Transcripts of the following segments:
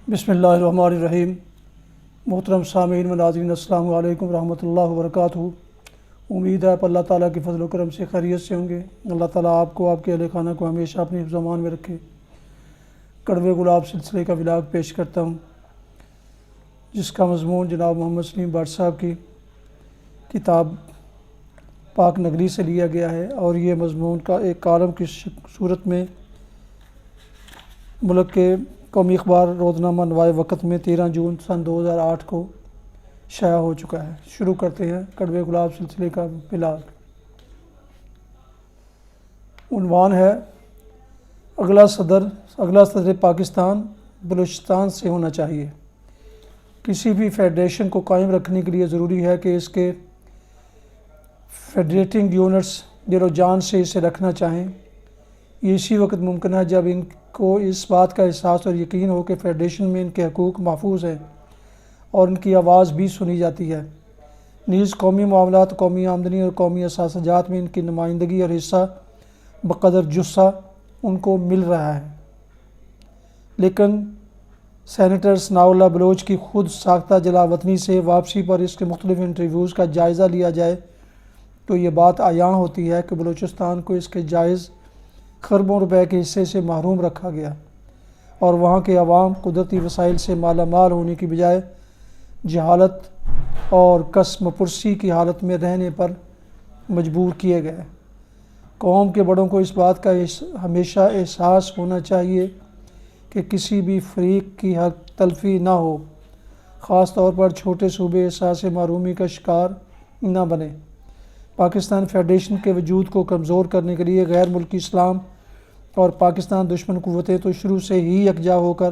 بسم اللہ الرحمن الرحیم۔ محترم سامعین و ناظرین، السلام علیکم ورحمۃ اللہ وبرکاتہ۔ امید ہے اللہ تعالیٰ کے فضل و کرم سے خیریت سے ہوں گے۔ اللہ تعالیٰ آپ کو، آپ کے اہل خانہ کو ہمیشہ اپنے حفظ و امان میں رکھے۔ کڑوے گلاب سلسلے کا ولاگ پیش کرتا ہوں، جس کا مضمون جناب محمد سلیم بٹ صاحب کی کتاب پاک نگری سے لیا گیا ہے، اور یہ مضمون کا ایک کالم کی صورت میں ملک کے قومی اخبار روزنامہ نوائے وقت میں 13 جون سن 2008 کو شائع ہو چکا ہے۔ شروع کرتے ہیں کڑوے گلاب سلسلے کا ولاگ۔ عنوان ہے اگلا صدر پاکستان بلوچستان سے ہونا چاہیے۔ کسی بھی فیڈریشن کو قائم رکھنے کے لیے ضروری ہے کہ اس کے فیڈریٹنگ یونٹس دل و جان سے اسے رکھنا چاہیں۔ یہ اسی وقت ممکن ہے جب ان کو اس بات کا احساس اور یقین ہو کہ فیڈریشن میں ان کے حقوق محفوظ ہیں اور ان کی آواز بھی سنی جاتی ہے، نیز قومی معاملات، قومی آمدنی اور قومی اثاثہ جات میں ان کی نمائندگی اور حصہ بقدر جثہ ان کو مل رہا ہے۔ لیکن سینیٹر ثناء اللہ بلوچ کی خود ساختہ جلا وطنی سے واپسی پر اس کے مختلف انٹرویوز کا جائزہ لیا جائے تو یہ بات عیاں ہوتی ہے کہ بلوچستان کو اس کے جائز خربوں روپے کے حصے سے محروم رکھا گیا، اور وہاں کے عوام قدرتی وسائل سے مالا مال ہونے کی بجائے جہالت اور قسم پرسی کی حالت میں رہنے پر مجبور کیے گئے۔ قوم کے بڑوں کو اس بات کا ہمیشہ احساس ہونا چاہیے کہ کسی بھی فریق کی حق تلفی نہ ہو، خاص طور پر چھوٹے صوبے احساس محرومی کا شکار نہ بنے۔ پاکستان فیڈریشن کے وجود کو کمزور کرنے کے لیے غیر ملکی اسلام اور پاکستان دشمن قوتیں تو شروع سے ہی یکجا ہو کر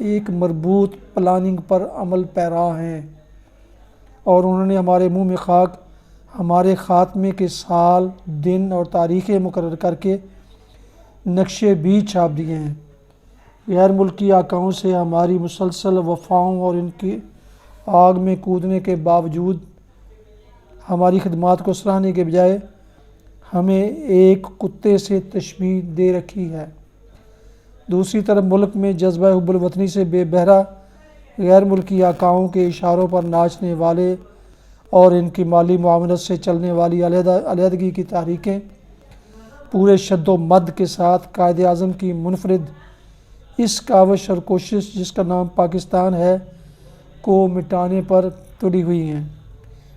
ایک مربوط پلاننگ پر عمل پیرا ہیں، اور انہوں نے ہمارے منہ میں خاک، ہمارے خاتمے کے سال، دن اور تاریخیں مقرر کر کے نقشے بھی چھاپ دیے ہیں۔ غیر ملکی آقاؤں سے ہماری مسلسل وفاؤں اور ان کی آگ میں کودنے کے باوجود ہماری خدمات کو سراہنے کے بجائے ہمیں ایک کتے سے تشبیہ دے رکھی ہے۔ دوسری طرف ملک میں جذبہ حب الوطنی سے بے بہرا غیر ملکی آقاؤں کے اشاروں پر ناچنے والے اور ان کی مالی معاونت سے چلنے والی علیحدگی کی تحریکیں پورے شد و مد کے ساتھ قائد اعظم کی منفرد اس کاوش اور کوشش جس کا نام پاکستان ہے کو مٹانے پر تلی ہوئی ہیں۔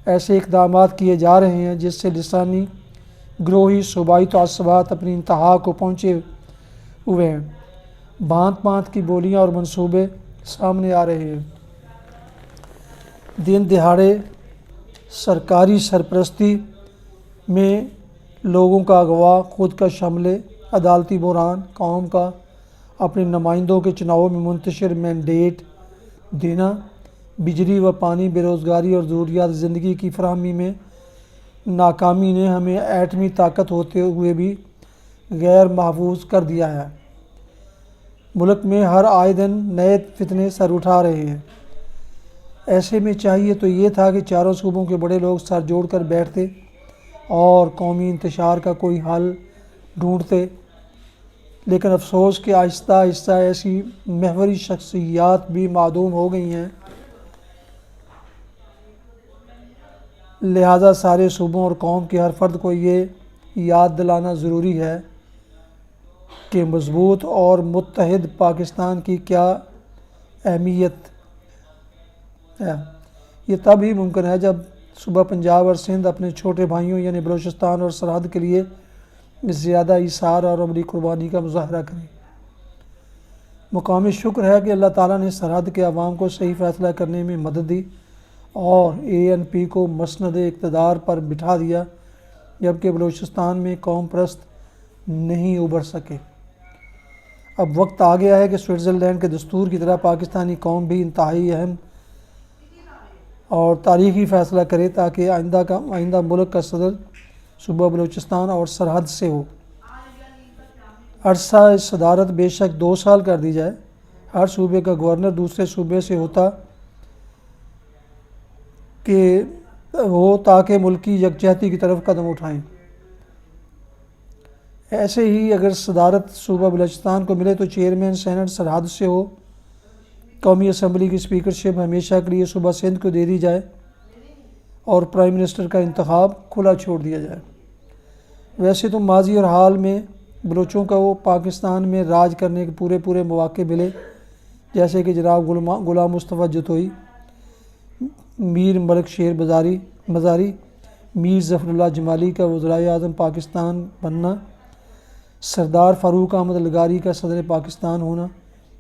ایسے اقدامات کیے جا رہے ہیں جس سے لسانی گروہی صوبائی تعصبات اپنی انتہا کو پہنچے ہوئے ہیں۔ بھانت بھانت کی بولیاں اور منصوبے سامنے آ رہے ہیں۔ دن دہاڑے سرکاری سرپرستی میں لوگوں کا اغوا، خود کش حملے، عدالتی بحران، قوم کا اپنے نمائندوں کے چناؤں میں منتشر مینڈیٹ دینا، بجلی و پانی، بے روزگاری اور ضروریات زندگی کی فراہمی میں ناکامی نے ہمیں ایٹمی طاقت ہوتے ہوئے بھی غیر محفوظ کر دیا ہے۔ ملک میں ہر آئے دن نئے فتنے سر اٹھا رہے ہیں۔ ایسے میں چاہیے تو یہ تھا کہ چاروں صوبوں کے بڑے لوگ سر جوڑ کر بیٹھتے اور قومی انتشار کا کوئی حل ڈھونڈتے، لیکن افسوس کہ آہستہ آہستہ ایسی محوری شخصیات بھی معدوم ہو گئی ہیں، لہٰذا سارے صوبوں اور قوم کے ہر فرد کو یہ یاد دلانا ضروری ہے کہ مضبوط اور متحد پاکستان کی کیا اہمیت ہے۔ یہ تب ہی ممکن ہے جب صوبہ پنجاب اور سندھ اپنے چھوٹے بھائیوں یعنی بلوچستان اور سرحد کے لیے زیادہ ایثار اور عملی قربانی کا مظاہرہ کریں۔ مقام شکر ہے کہ اللہ تعالیٰ نے سرحد کے عوام کو صحیح فیصلہ کرنے میں مدد دی اور ANP کو مسند اقتدار پر بٹھا دیا، جبکہ بلوچستان میں قوم پرست نہیں ابھر سکے۔ اب وقت آ گیا ہے کہ سوئٹزرلینڈ کے دستور کی طرح پاکستانی قوم بھی انتہائی اہم اور تاریخی فیصلہ کرے تاکہ آئندہ ملک کا صدر صوبہ بلوچستان اور سرحد سے ہو۔ عرصہ صدارت بے شک 2 سال کر دی جائے، ہر صوبے کا گورنر دوسرے صوبے سے ہوتا تاکہ ملکی یکجہتی کی طرف قدم اٹھائیں۔ ایسے ہی اگر صدارت صوبہ بلوچستان کو ملے تو چیئرمین سینٹ سرحد سے ہو قومی اسمبلی کی اسپیکرشپ ہمیشہ کے لیے صوبہ سندھ کو دے دی جائے اور پرائم منسٹر کا انتخاب کھلا چھوڑ دیا جائے۔ ویسے تو ماضی اور حال میں بلوچوں کو پاکستان میں راج کرنے کے پورے مواقع ملے، جیسے کہ جناب غلام مصطفیٰ جتوئی، میر ملک شیر مزاری، میر ظفر اللہ جمالی کا وزرائے اعظم پاکستان بننا، سردار فاروق احمد لغاری کا صدر پاکستان ہونا،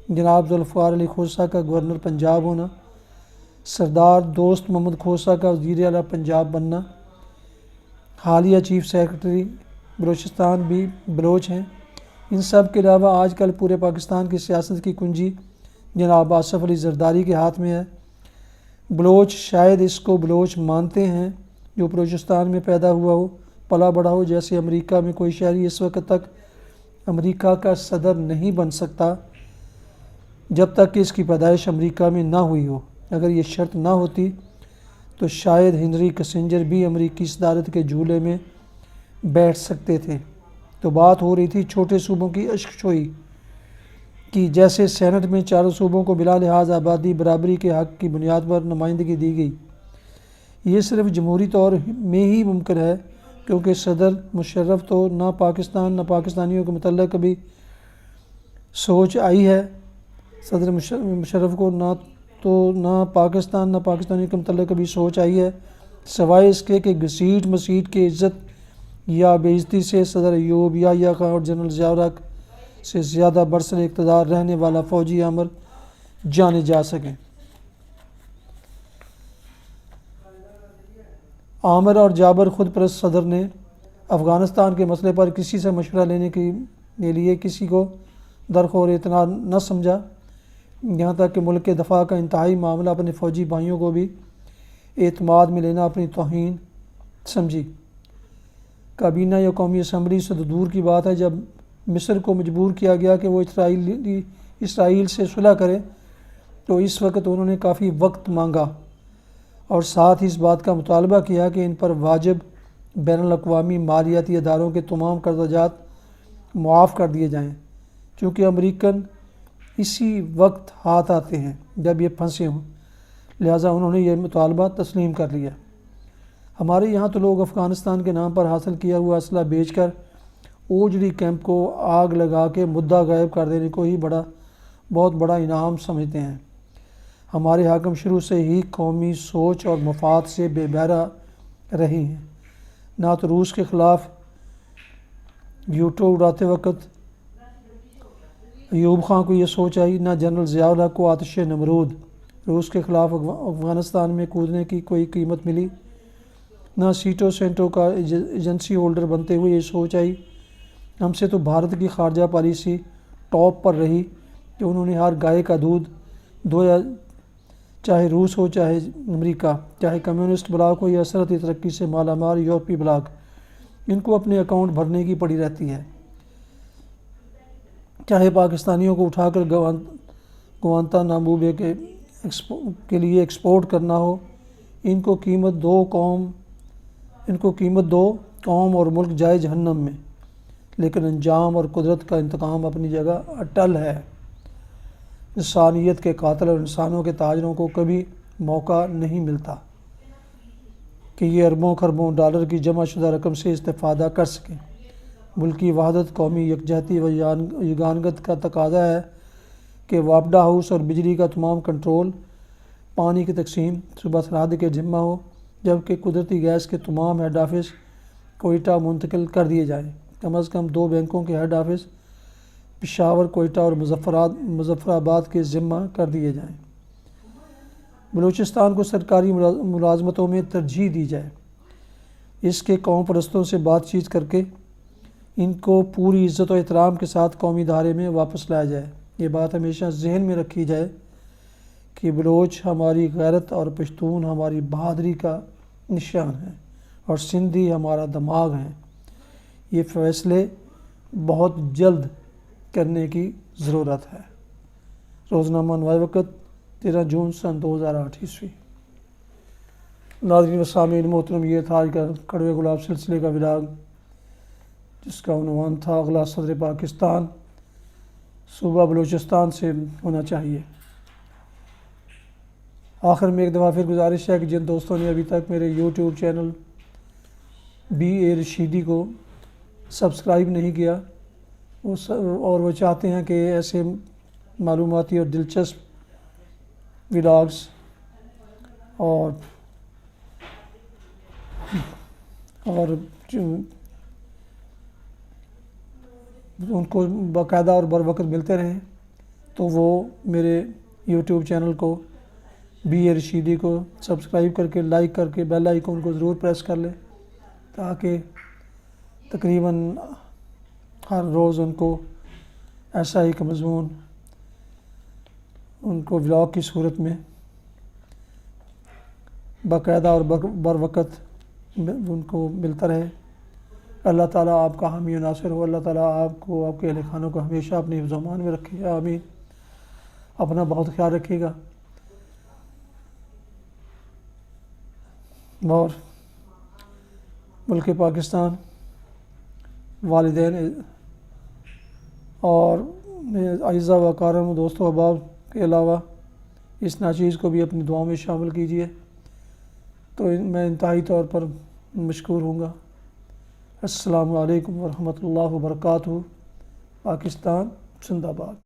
جناب ذوالفقار علی کھوسہ کا گورنر پنجاب ہونا، سردار دوست محمد کھوسہ کا وزیر اعلیٰ پنجاب بننا، حالیہ چیف سیکرٹری بلوچستان بھی بلوچ ہیں۔ ان سب کے علاوہ آج کل پورے پاکستان کی سیاست کی کنجی جناب آصف علی زرداری کے ہاتھ میں ہے۔ بلوچ شاید اس کو بلوچ مانتے ہیں جو بلوچستان میں پیدا ہوا ہو، پلا بڑھا ہو، جیسے امریکہ میں کوئی شہری اس وقت تک امریکہ کا صدر نہیں بن سکتا جب تک کہ اس کی پیدائش امریکہ میں نہ ہوئی ہو۔ اگر یہ شرط نہ ہوتی تو شاید ہنری کسنجر بھی امریکی صدارت کے جھولے میں بیٹھ سکتے تھے۔ تو بات ہو رہی تھی چھوٹے صوبوں کی اشک شوئی کی، جیسے سینٹ میں چاروں صوبوں کو بلا لحاظ آبادی برابری کے حق کی بنیاد پر نمائندگی دی گئی۔ یہ صرف جمہوری طور میں ہی ممکن ہے، کیونکہ صدر مشرف تو نہ پاکستان نہ پاکستانیوں کے متعلق کبھی سوچ آئی ہے۔ صدر مشرف کو نہ پاکستان نہ پاکستانیوں کے متعلق کبھی سوچ آئی ہے، سوائے اس کے کہ گھسیٹ مسیٹ کے عزت یا بے عزتی سے صدر ایوب یحییٰ خان اور جنرل ضیاء الحق سے زیادہ برسر اقتدار رہنے والا فوجی آمر جانے جا سکیں۔ عامر اور جابر خود پرست صدر نے افغانستان کے مسئلے پر کسی سے مشورہ لینے کے لیے کسی کو درخور اعتنا نہ سمجھا، یہاں تک کہ ملک کے دفاع کا انتہائی معاملہ اپنے فوجی بھائیوں کو بھی اعتماد میں لینا اپنی توہین سمجھی۔ کابینہ یا قومی اسمبلی سے تو دور کی بات ہے، جب مصر کو مجبور کیا گیا کہ وہ اسرائیل سے صلح کرے تو اس وقت انہوں نے کافی وقت مانگا اور ساتھ ہی اس بات کا مطالبہ کیا کہ ان پر واجب بین الاقوامی مالیاتی اداروں کے تمام قرضہ جات معاف کر دیے جائیں، چونکہ امریکن اسی وقت ہاتھ آتے ہیں جب یہ پھنسے ہوں، لہٰذا انہوں نے یہ مطالبہ تسلیم کر لیا۔ ہمارے یہاں تو لوگ افغانستان کے نام پر حاصل کیا ہوا اسلحہ بیچ کر اوجڑی کیمپ کو آگ لگا کے مدعا غائب کر دینے کو ہی بہت بڑا انعام سمجھتے ہیں۔ ہمارے حاکم شروع سے ہی قومی سوچ اور مفاد سے بے بہرہ رہے ہیں۔ نہ تو روس کے خلاف ویٹو اڑاتے وقت ایوب خان کو یہ سوچ آئی، نہ جنرل ضیاء الحق کو آتش نمرود روس کے خلاف افغانستان میں کودنے کی کوئی قیمت ملی، نہ سیٹو سینٹو کا ایجنسی ہولڈر بنتے ہوئے یہ سوچ آئی۔ ہم سے تو بھارت کی خارجہ پالیسی ٹاپ پر رہی کہ انہوں نے ہر گائے کا دودھ دھویا، چاہے روس ہو چاہے امریکہ، چاہے کمیونسٹ بلاک ہو یا صنعتی ترقی سے مالا مال یورپی بلاک، ان کو اپنے اکاؤنٹ بھرنے کی پڑی رہتی ہے۔ چاہے پاکستانیوں کو اٹھا کر گوانتانامو بے کے لیے ایکسپورٹ کرنا ہو، ان کو قیمت دو قوم اور ملک جائے جہنم میں، لیکن انجام اور قدرت کا انتقام اپنی جگہ اٹل ہے۔ انسانیت کے قاتل اور انسانوں کے تاجروں کو کبھی موقع نہیں ملتا کہ یہ اربوں خربوں ڈالر کی جمع شدہ رقم سے استفادہ کر سکیں۔ ملکی وحدت، قومی یکجہتی و یگانگت کا تقاضا ہے کہ وابڈا ہاؤس اور بجلی کا تمام کنٹرول، پانی کی تقسیم صوبہ سرحد کے ذمہ ہو، جبکہ قدرتی گیس کے تمام ہیڈ آفس کوئٹہ منتقل کر دیے جائیں۔ کم از کم 2 بینکوں کے ہیڈ آفس پشاور، کوئٹہ اور مظفر آباد کے ذمہ کر دیے جائیں۔ بلوچستان کو سرکاری ملازمتوں میں ترجیح دی جائے۔ اس کے قوم پرستوں سے بات چیت کر کے ان کو پوری عزت و احترام کے ساتھ قومی دھارے میں واپس لایا جائے۔ یہ بات ہمیشہ ذہن میں رکھی جائے کہ بلوچ ہماری غیرت اور پشتون ہماری بہادری کا نشان ہے اور سندھی ہمارا دماغ ہیں۔ یہ فیصلے بہت جلد کرنے کی ضرورت ہے۔ روزنامہ نوائے وقت 13 جون سن 2008 ناظرین و سامعین محترم، یہ تھا آج کا کڑوے گلاب سلسلے کا ولاگ، جس کا عنوان تھا اگلا صدر پاکستان صوبہ بلوچستان سے ہونا چاہیے۔ آخر میں ایک دفعہ پھر گزارش ہے کہ جن دوستوں نے ابھی تک میرے یوٹیوب چینل BA رشیدی کو سبسکرائب نہیں کیا اور وہ چاہتے ہیں کہ ایسے معلوماتی اور دلچسپ ولاگز اور ان کو باقاعدہ اور بر وقت ملتے رہیں، تو وہ میرے یوٹیوب چینل کو BA رشیدی کو سبسکرائب کر کے لائک کر کے بیل آئیکن کو ضرور پریس کر لیں، تاکہ تقریباً ہر روز ان کو ایسا ایک مضمون ان کو ولاگ کی صورت میں باقاعدہ اور بر وقت ان کو ملتا رہے۔ اللہ تعالیٰ آپ کا حامی و ناصر ہو، اللہ تعالیٰ آپ کو، آپ کے اہل خانوں کو ہمیشہ اپنی حفظ و امان میں رکھے، آمین۔ اپنا بہت خیال رکھیے گا، اور ملک پاکستان، والدین اور اعزاء و اکارم دوست و احباب کے علاوہ اس ناچیز کو بھی اپنی دعاؤں میں شامل کیجیے، تو میں انتہائی طور پر مشکور ہوں گا۔ السلام علیکم ورحمۃ اللہ وبرکاتہ۔ پاکستان زندہ باد۔